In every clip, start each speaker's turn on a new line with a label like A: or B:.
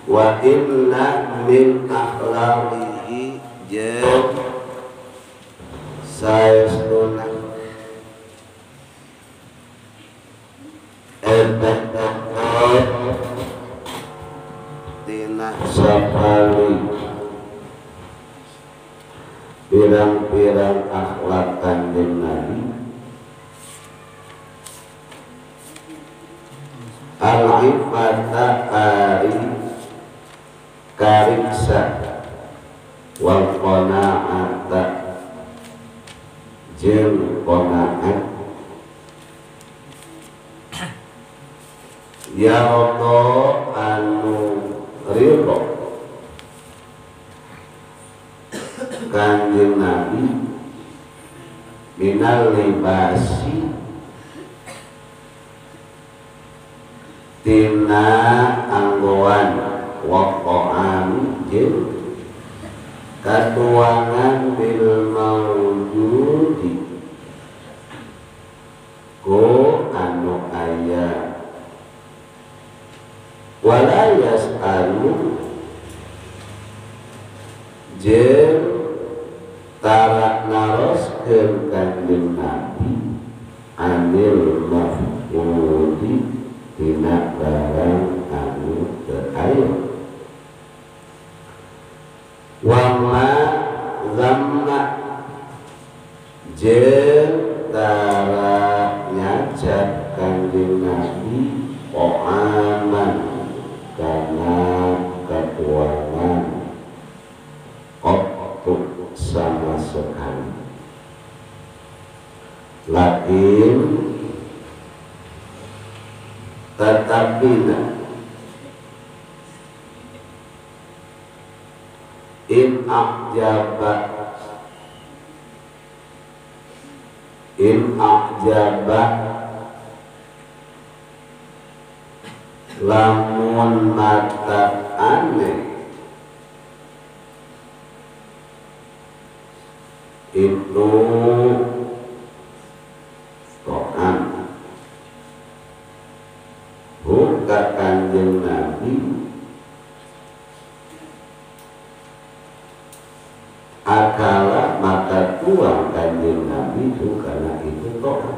A: wa inna min akhlaqihi jeung saestuna tina sapali pirang-pirang akhlak Kanjeng Nabi al-ifata ari kariksa wal qanaata jeung qanaat ya Allah anu ridho Kanjeng Nabi minal libasi tina anggoan waqa'an jeung katuangan bil maujudi ku anu aya wala yas'alu jeung tarak naroskeun Kanjeng Nabi anil maf'uli tina barang anu teu aya wa ma zamma jeung tarak nyacat Kanjeng Nabi aman kana katuangan untuk sama sekali lakin tetapi in akjaba lamun mata aneh itu Quran buka Kanjeng Nabi akala maka tuang Kanjeng Nabi itu karena itu Quran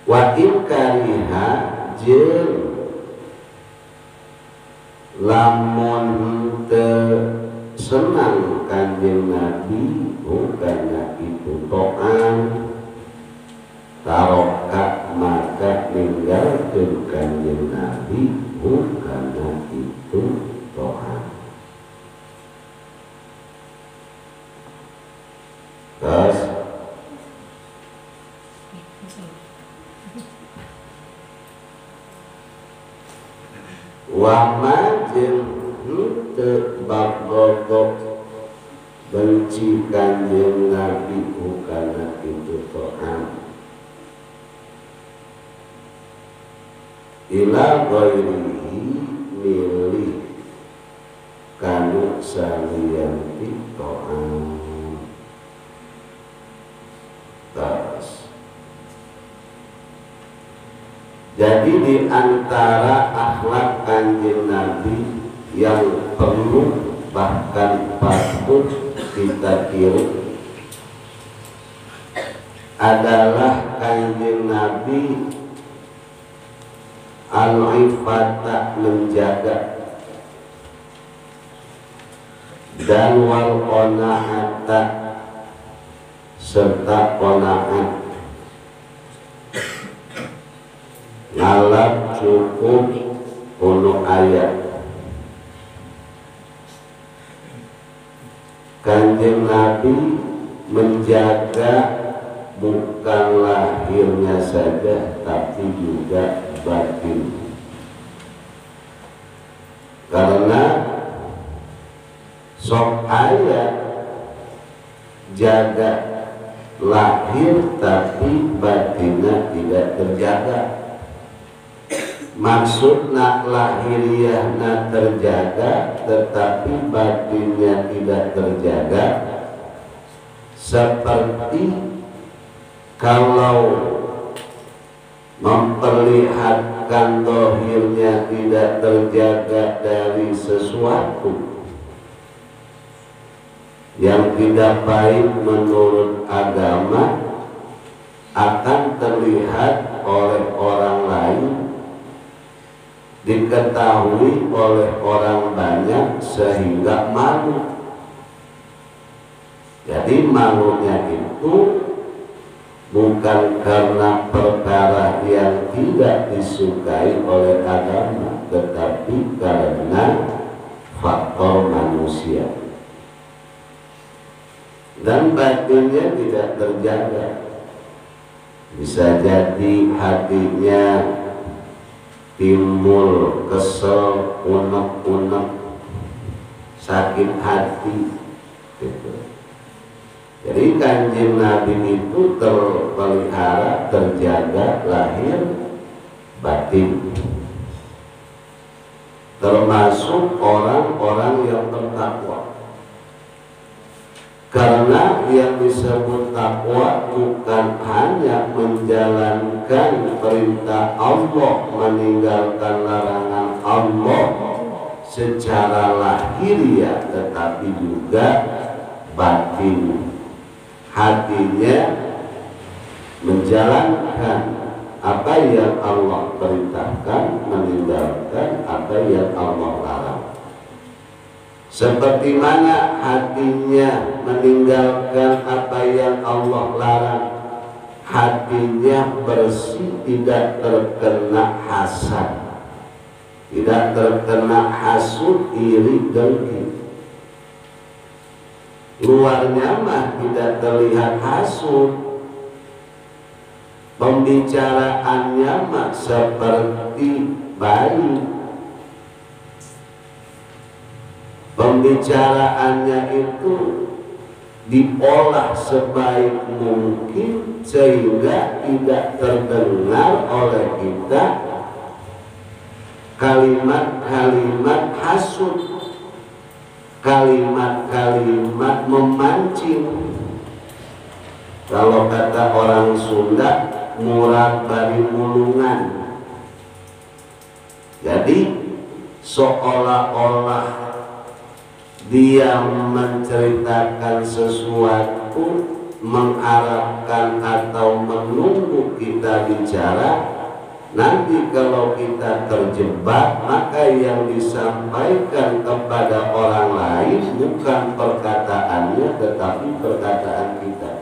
A: wa in kariha jeung lamun teu senang Kanjeng Nabi bukannya itu to'an tarokat maka ninggalkeun Kanjeng Nabi bukannya itu to'an terus wama jeung teu bagogok benci Kanjeng Nabi bukanna itu to'an ila ghairihi milih kanu saliyanti to'an terus jadi di antara akhlak Kanjeng Nabi yang perlu bahkan patut kita tiru adalah Kanjeng Nabi al-ifata menjaga dan wal qanaata serta qanaat ngalap cukup untuk ayat Kanjeng Nabi menjaga bukan lahirnya saja tapi juga batin karena sok ayat jaga lahir tapi batinnya tidak terjaga maksudna lahiriahna terjaga tetapi batinnya tidak terjaga seperti kalau memperlihatkan dohirnya tidak terjaga dari sesuatu yang tidak baik menurut agama akan terlihat oleh orang lain, diketahui oleh orang banyak sehingga malu. Jadi malunya itu bukan karena perkara yang tidak disukai oleh agama, tetapi karena faktor manusia dan batinnya tidak terjaga. Bisa jadi hatinya timbul kesel, unek-unek, sakit hati gitu. Jadi Kanjeng Nabi itu terpelihara, terjaga lahir batin, termasuk orang-orang yang bertakwa. Karena yang disebut takwa bukan hanya menjalankan perintah Allah, meninggalkan larangan Allah secara lahiriah, tetapi juga batin, hatinya menjalankan apa yang Allah perintahkan, meninggalkan apa yang Allah larang. Seperti mana hatinya meninggalkan apa yang Allah larang, hatinya bersih, tidak terkena hasad, tidak terkena hasud, iri, dengki. Luarnya mah tidak terlihat hasud, pembicaraannya mah seperti baik, pembicaraannya itu diolah sebaik mungkin sehingga tidak terdengar oleh kita kalimat-kalimat hasud, kalimat-kalimat memancing. Kalau kata orang Sunda, murah bari mulungan. Jadi seolah-olah dia menceritakan sesuatu, mengharapkan atau menunggu kita bicara. Nanti kalau kita terjebak, maka yang disampaikan kepada orang lain bukan perkataannya, tetapi perkataan kita.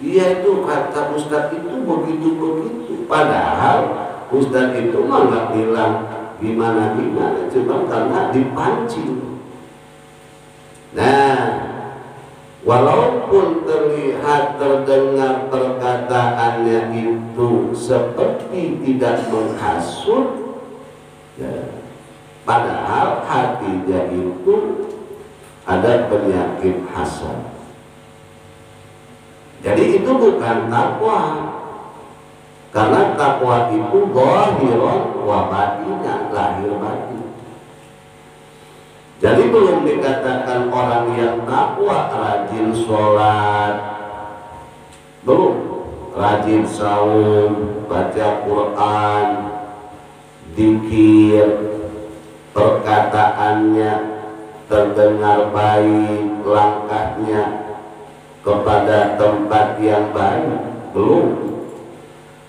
A: Iya, itu kata Ustadz itu begitu-begitu, padahal Ustadz itu mah nggak bilang gimana-gimana, cuma karena dipancing. Nah, walaupun terlihat terdengar perkataannya itu seperti tidak menghasut, ya, padahal hatinya itu ada penyakit hasad. Jadi itu bukan takwa, karena takwa itu zahiron wa batinan, lahir batin. Jadi belum dikatakan orang yang takwa rajin sholat, belum, rajin saum, baca Quran, zikir, perkataannya terdengar baik, langkahnya kepada tempat yang baik, belum.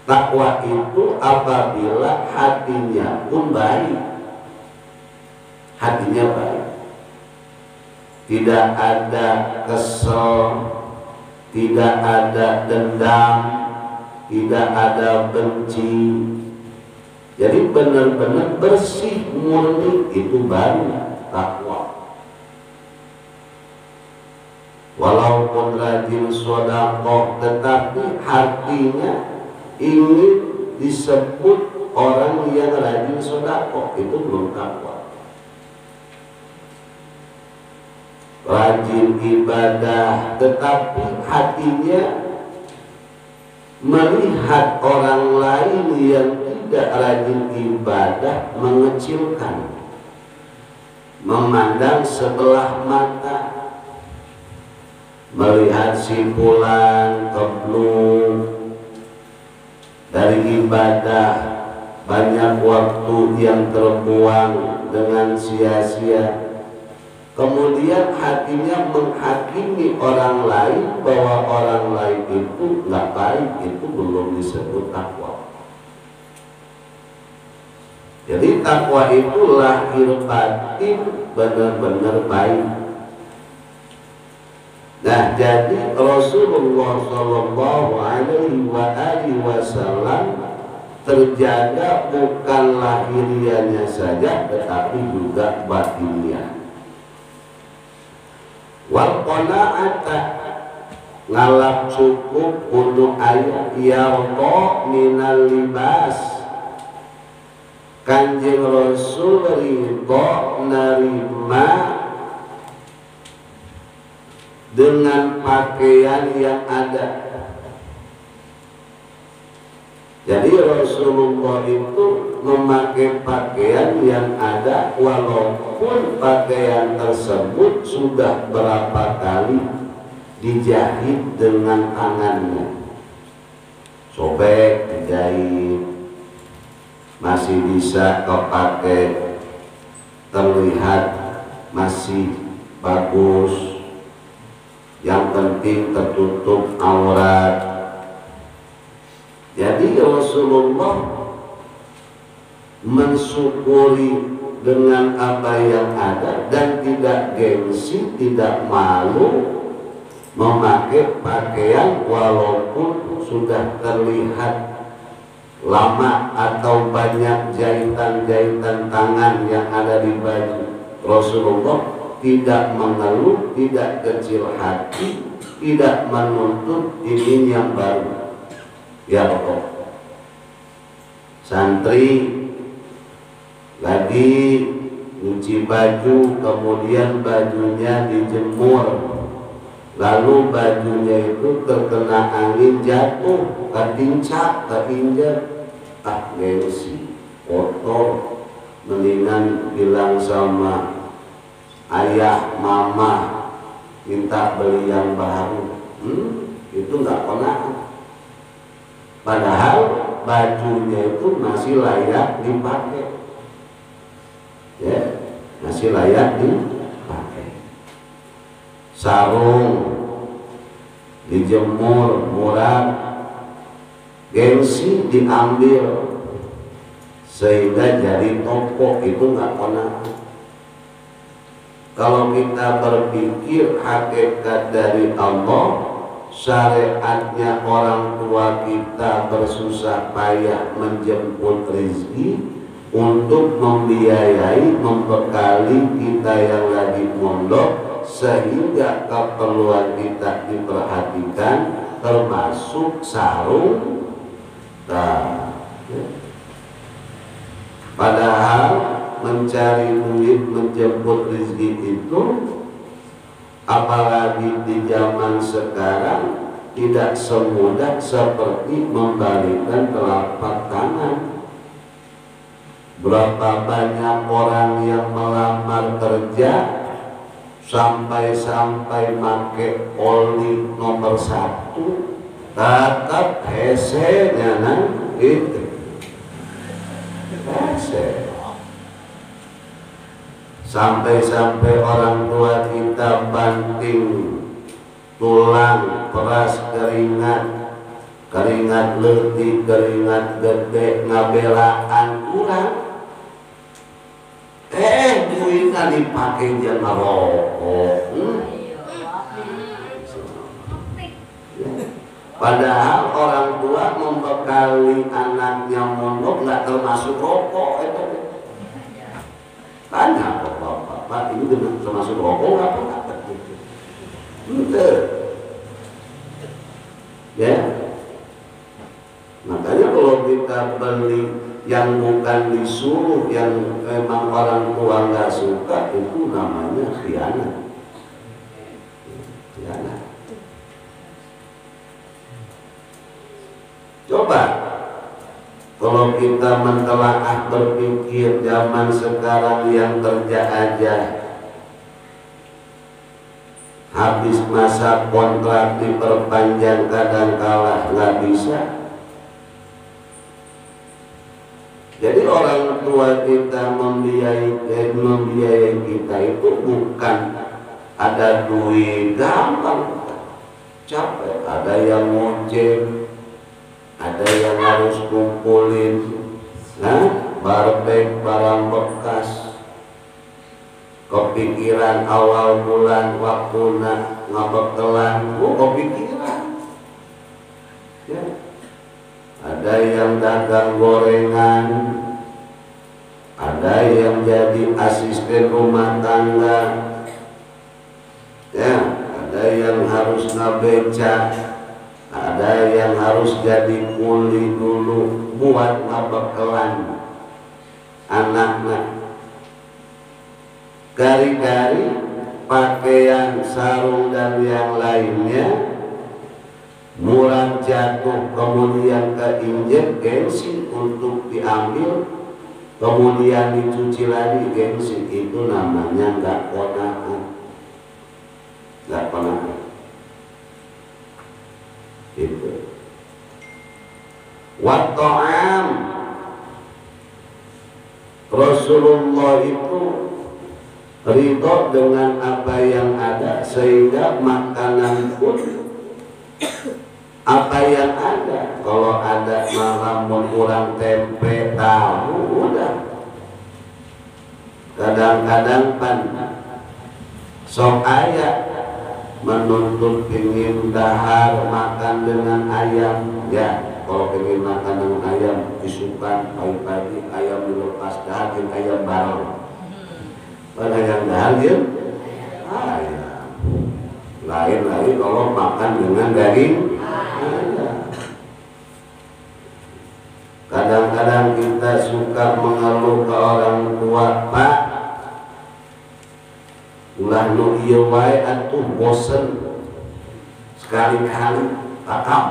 A: Takwa itu apabila hatinya pun baik, hatinya baik, tidak ada kesel, tidak ada dendam, tidak ada benci. Jadi benar-benar bersih, murni, itu baru takwa. Walaupun rajin sedekah, tetapi hatinya ingin disebut orang yang rajin sedekah, itu belum takwa. Rajin ibadah, tetapi hatinya melihat orang lain yang tidak rajin ibadah mengecilkan, memandang sebelah mata, melihat si fulan keblung, dari ibadah, banyak waktu yang terbuang dengan sia-sia. Kemudian hatinya menghakimi orang lain bahwa orang lain itu nggak baik, itu belum disebut takwa. Jadi takwa itu lahir batin benar-benar baik. Nah, jadi Rasulullah Shallallahu Alaihi Wasallam terjaga bukan lahiriannya saja, tetapi juga batinnya. Wal qanaata ngalap cukup untuk ayat yarda minal libas. Kanjeng Rasul ridho nerima dengan pakaian yang ada. Jadi Rasulullah itu memakai pakaian yang ada, walaupun pakaian tersebut sudah berapa kali dijahit dengan tangannya, sobek, dijahit, masih bisa kepake, terlihat masih bagus, yang penting tertutup aurat. Jadi Rasulullah mensyukuri dengan apa yang ada dan tidak gengsi, tidak malu memakai pakaian walaupun sudah terlihat lama atau banyak jahitan-jahitan tangan yang ada di baju. Rasulullah tidak mengeluh, tidak kecil hati, tidak menuntut ini yang baru. Ya Allah, santri lagi nyuci baju, kemudian bajunya dijemur, lalu bajunya itu terkena angin, jatuh, ketincak, keinjak, gengsi, kotor, mendingan bilang sama ayah, mama, minta beli yang baru. Itu nggak pernah. Padahal bajunya itu masih layak dipakai, ya, masih layak dipakai. Sarung dijemur, murah, gengsi diambil sehingga jadi toko, itu nggak pernah. Kalau kita berpikir hakikat dari Allah, syariatnya orang tua kita bersusah payah menjemput rezeki untuk membiayai, membekali kita yang lagi mondok, sehingga keperluan kita diperhatikan, termasuk sarung. Padahal mencari duit, menjemput rezeki itu, apalagi di zaman sekarang, tidak semudah seperti membalikkan telapak tangan. Berapa banyak orang yang melamar kerja sampai make oli nomor 1, tetap hese-nya itu hese. Sampai-sampai orang tua kita banting tulang, peras keringat, keringat letih, keringat gede, ngabelaan kurang. Duitnya dipakai dia ngerokok. Padahal orang tua membekali anaknya mondok nggak termasuk rokok itu. Tanya kok bapak, ini termasuk rokok apa? Betul. Ya. Makanya kalau kita beli yang bukan disuruh, yang memang orang tua nggak suka, itu namanya khianat. Khianat. Coba kalau kita mentelaah berpikir zaman sekarang yang kerja aja, habis masa kontrak diperpanjang kadang kala nggak bisa, Jadi orang tua kita membiayai kita itu bukan ada duit gampang, capek. Ada yang ngojek, ada yang harus kumpulin barbek barang bekas. Kepikiran awal bulan waktu ngabekelan, kepikiran. Ya. Ada yang dagang gorengan, ada yang jadi asisten rumah tangga, ya, ada yang harus ngabeca, ada yang harus jadi kuli dulu buat ngabekelan anaknya. Gari-gari, pakaian, sarung dan yang lainnya murah jatuh, kemudian keinjek, gengsi untuk diambil, kemudian dicuci lagi, gengsi. Itu namanya nggak kona'ah, nggak kona'ah. Itu wat'am. Rasulullah itu ridho dengan apa yang ada, sehingga makanan pun apa yang ada. Kalau ada malamun kurang tempe tahu, udah. Kadang-kadang pan sok aya menuntut pingin dahar makan dengan ayam, ya. Kalau pengen makan dengan ayam disukan pagi-pagi ayam dilepas dahar, ayam bareng. Pada yang dahar ayam. Lain-lain kalau makan dengan daging. Kadang-kadang kita suka mengeluh ke orang tua, Pak, ulah nu ieu wae atuh bosen. Sekali-kali kakak,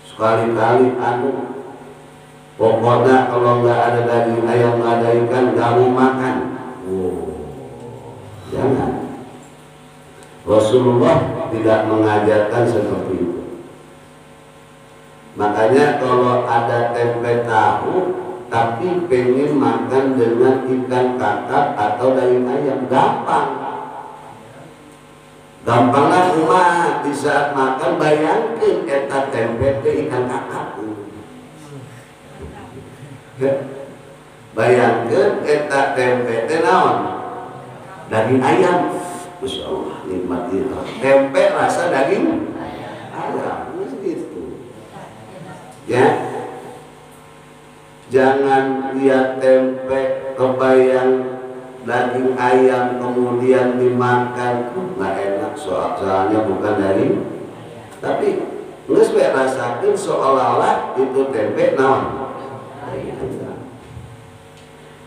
A: sekali-kali pokoknya kalau nggak ada daging ayam, nggak ada ikan, nggak mau makan. Jangan. Rasulullah tidak mengajarkan seperti itu. Makanya kalau ada tempe tahu tapi pengen makan dengan ikan kakap atau daging ayam, gampang. Gampanglah umat di saat makan bayangkan eta tempe ke ikan kakap. Bayangkan eta tempe teh naon? Daging ayam. Masya Allah, nikmat itu. Tempe rasa daging ayam, gitu. Ya, jangan lihat tempe kebayang daging ayam kemudian dimakan, nggak enak soalnya bukan daging. Tapi nggak supaya rasakan seolah-olah itu tempe naon.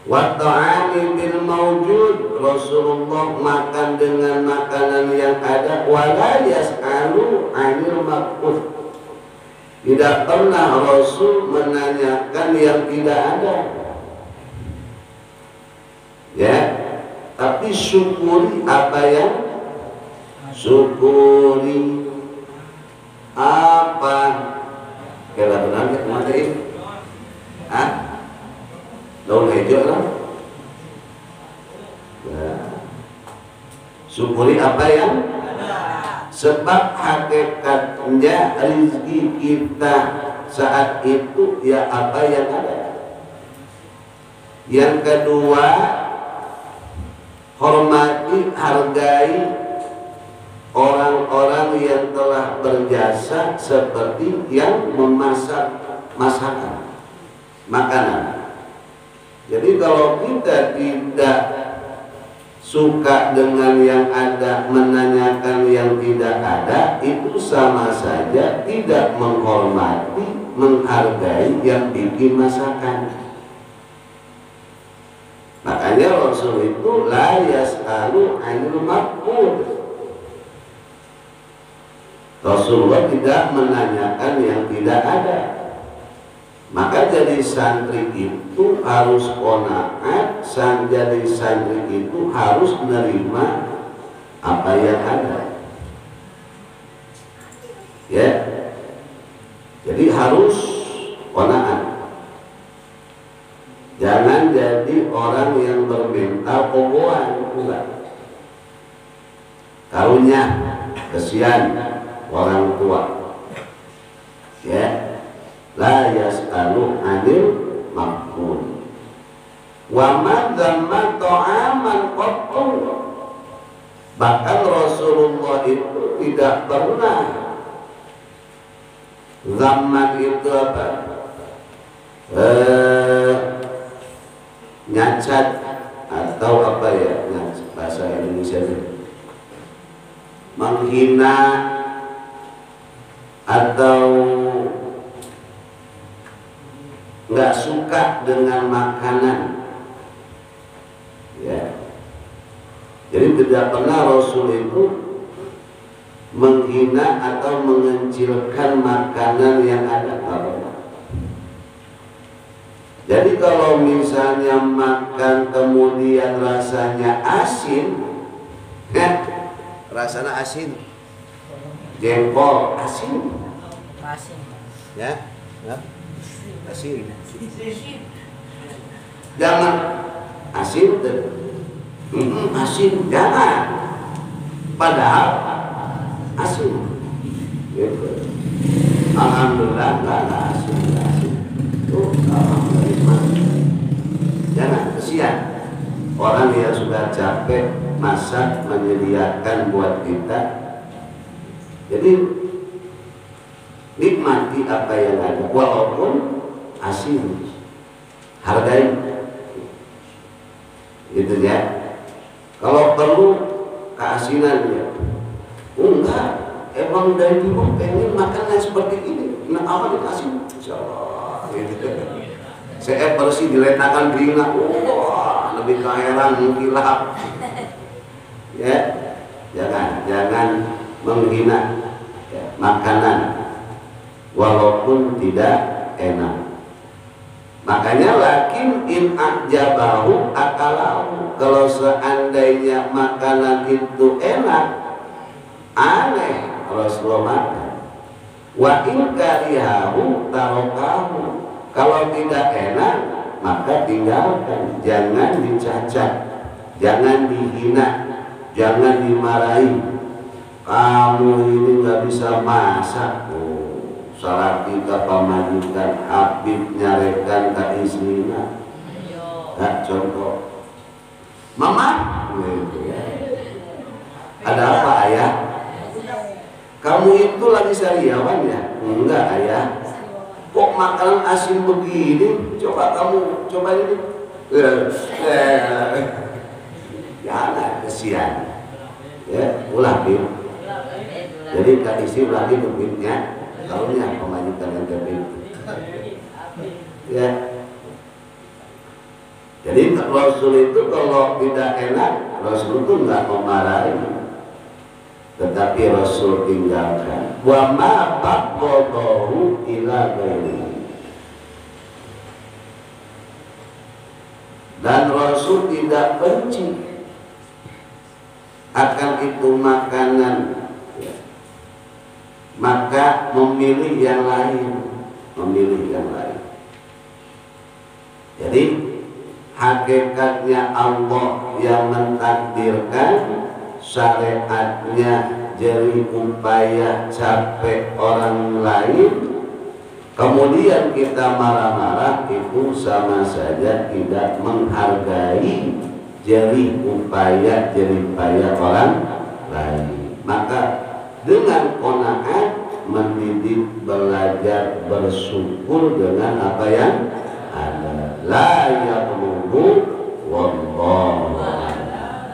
A: Wat'ami bil mawjud. Rasulullah makan dengan makanan yang ada. Wala yas'alu 'anil maqut. Tidak pernah Rasul menanyakan yang tidak ada. Ya, tapi syukuri apa yang syukuri apa. Kira benar ya materi? Daun hijau lah. Syukuri apa yang sebab hakikatnya rezeki kita saat itu ya apa yang ada. Yang kedua, hormati, hargai orang-orang yang telah berjasa seperti yang memasak masakan makanan. Jadi kalau kita tidak suka dengan yang ada, menanyakan yang tidak ada, itu sama saja tidak menghormati, menghargai yang bikin masakan. Makanya Rasul itu la yas'alu 'anil maqut. Rasulullah tidak menanyakan yang tidak ada. Maka jadi santri itu harus qanaat, jadi santri itu harus menerima apa yang ada. Ya, jadi harus qanaat. Jangan jadi orang yang bermental koboan, enggak. Karunya kesian orang tua. Ya, la yas'alu 'anil maqbul. Wa ma dzamma ta'aman qattu. Bahkan Rasulullah itu tidak pernah zaman itu apa? Nyacat atau apa ya, bahasa Indonesia itu, menghina atau nggak suka dengan makanan, ya. Jadi tidak pernah Rasul itu menghina atau mengecilkan makanan yang ada. Jadi kalau misalnya makan kemudian rasanya asin, rasanya asin, jengkol asin, ya, asin. Jangan asin, asin jangan. Padahal asin. Gitu. Alhamdulillah nggak ada asin. Jangan kesian orang yang sudah capek masak menyediakan buat kita. Jadi nikmati apa yang ada walaupun asin, hargai gitu ya. Kalau perlu keasinan ya, enggak, emang dari dulu pengen makannya seperti ini, nah apa asin, insyaallah gitu. Saya bersih diletakkan ringan, wah lebih keheran mengkilap. Ya, jangan menghina ya, makanan walaupun tidak enak. Makanya lakin in ajabahu akalahu, kalau seandainya makanan itu enak, aneh Rasulullah makan. Wa in karihahu tarokahu, kalau tidak enak maka tinggalkan, jangan dicacat, jangan dihina, jangan dimarahi. Kamu ini nggak bisa masak, salah kita pemajikan, Habib nyarekan ke istrinya. Nah, contoh, mama, ada apa ayah? Kamu itu lagi sariawan ya? Enggak ayah. Kok makanan asin begini? Coba kamu, coba ini. Jangan kesian. Ya, ulah Bib. Jadi kak isi lagi Bibnya, karunya pemajikan yang Bib. Ya. Jadi Rasul itu kalau tidak enak, Rasul itu nggak memarahi, tetapi Rasul tinggalkan. Wa ma baqadahu ila ghairi. Dan Rasul tidak benci akan itu makanan, maka memilih yang lain, Jadi hakikatnya Allah yang mentakdirkan, syariatnya jerih upaya capek orang lain, kemudian kita marah-marah, itu sama saja tidak menghargai jerih upaya orang lain. Maka dengan qanaat mendidik, belajar, bersyukur dengan apa yang ada. La yaqulu wallahu a'lam.